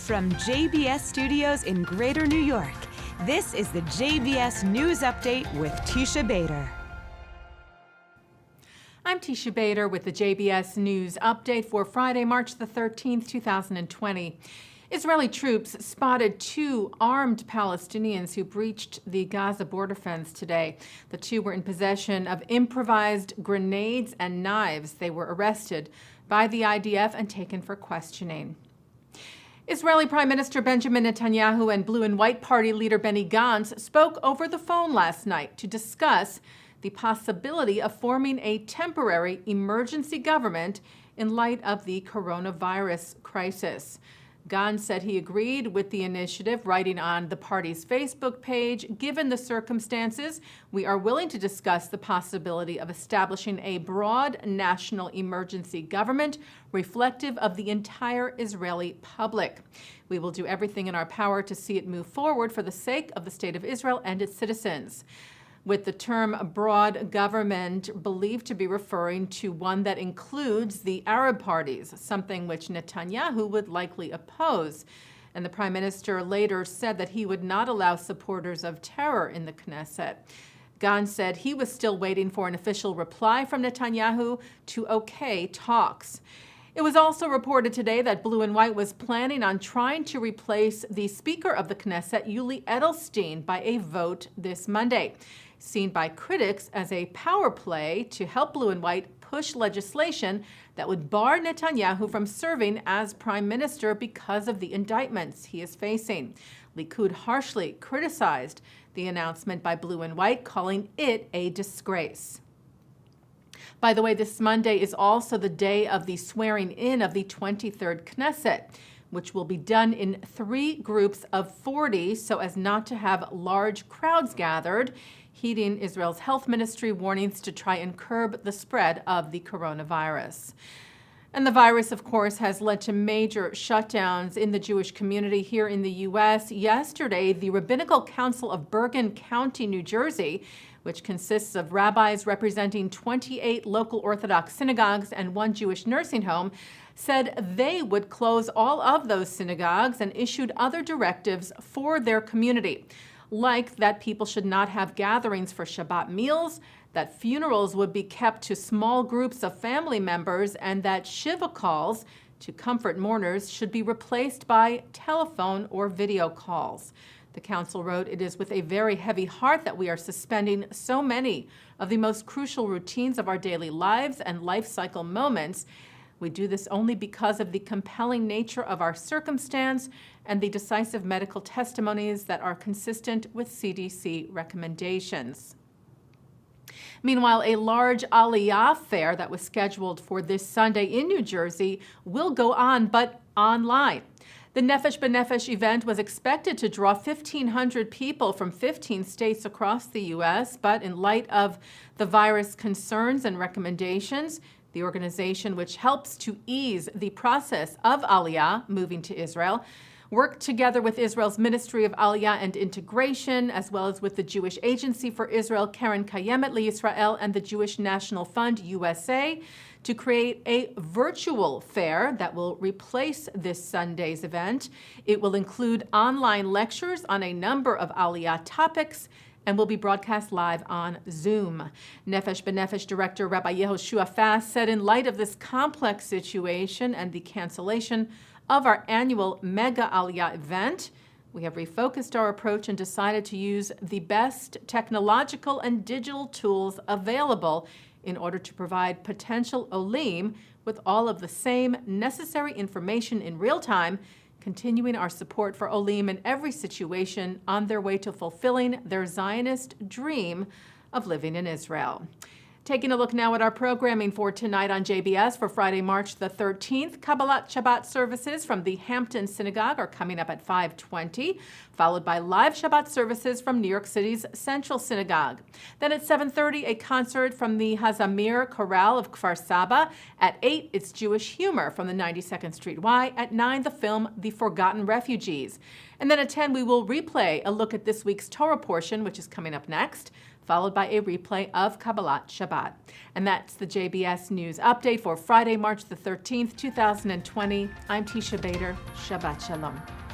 From JBS Studios in Greater New York, this is the JBS News Update with Teisha Bader. I'm Teisha Bader with the JBS News Update for Friday, March the 13th, 2020. Israeli troops spotted two armed Palestinians who breached the Gaza border fence today. The two were in possession of improvised grenades and knives. They were arrested by the IDF and taken for questioning. Israeli Prime Minister Benjamin Netanyahu and Blue and White Party leader Benny Gantz spoke over the phone last night to discuss the possibility of forming a temporary emergency government in light of the coronavirus crisis. Gantz said he agreed with the initiative, writing on the party's Facebook page, "Given the circumstances, we are willing to discuss the possibility of establishing a broad national emergency government reflective of the entire Israeli public. We will do everything in our power to see it move forward for the sake of the State of Israel and its citizens." With the term broad government believed to be referring to one that includes the Arab parties, something which Netanyahu would likely oppose. And the prime minister later said that he would not allow supporters of terror in the Knesset. Gantz said he was still waiting for an official reply from Netanyahu to okay talks. It was also reported today that Blue and White was planning on trying to replace the Speaker of the Knesset, Yuli Edelstein, by a vote this Monday, seen by critics as a power play to help Blue and White push legislation that would bar Netanyahu from serving as prime minister because of the indictments he is facing. Likud harshly criticized the announcement by Blue and White, calling it a disgrace. By the way, this Monday is also the day of the swearing in of the 23rd Knesset, which will be done in 3 groups of 40 so as not to have large crowds gathered, heeding Israel's health ministry warnings to try and curb the spread of the coronavirus. And the virus, of course, has led to major shutdowns in the Jewish community here in the U.S. Yesterday, the Rabbinical Council of Bergen County, New Jersey, which consists of rabbis representing 28 local Orthodox synagogues and 1 Jewish nursing home, said they would close all of those synagogues and issued other directives for their community, like that people should not have gatherings for Shabbat meals, that funerals would be kept to small groups of family members, and that Shiva calls to comfort mourners should be replaced by telephone or video calls. The council wrote, "It is with a very heavy heart that we are suspending so many of the most crucial routines of our daily lives and life cycle moments. We do this only because of the compelling nature of our circumstance and the decisive medical testimonies that are consistent with CDC recommendations." Meanwhile, a large Aliyah fair that was scheduled for this Sunday in New Jersey will go on, but online. The Nefesh B'Nefesh event was expected to draw 1,500 people from 15 states across the U.S., but in light of the virus concerns and recommendations, the organization, which helps to ease the process of Aliyah moving to Israel, worked together with Israel's Ministry of Aliyah and Integration, as well as with the Jewish Agency for Israel, Keren Kayemet LeYisrael, and the Jewish National Fund, USA, to create a virtual fair that will replace this Sunday's event. It will include online lectures on a number of Aliyah topics and will be broadcast live on Zoom. Nefesh B'Nefesh Director Rabbi Yehoshua Fass said, in light of this complex situation and the cancellation of our annual Mega Aliyah event, we have refocused our approach and decided to use the best technological and digital tools available in order to provide potential Olim with all of the same necessary information in real time, continuing our support for Olim in every situation on their way to fulfilling their Zionist dream of living in Israel. Taking a look now at our programming for tonight on JBS for Friday, March the 13th. Kabbalat Shabbat services from the Hampton Synagogue are coming up at 5:20, followed by live Shabbat services from New York City's Central Synagogue. Then at 7:30, a concert from the Hazamir Chorale of Kfar Saba. At 8, it's Jewish humor from the 92nd Street Y. At 9, the film The Forgotten Refugees. And then at 10, we will replay a look at this week's Torah portion, which is coming up next, followed by a replay of Kabbalat Shabbat. And that's the JBS News Update for Friday, March the 13th, 2020. I'm Teisha Bader. Shabbat Shalom.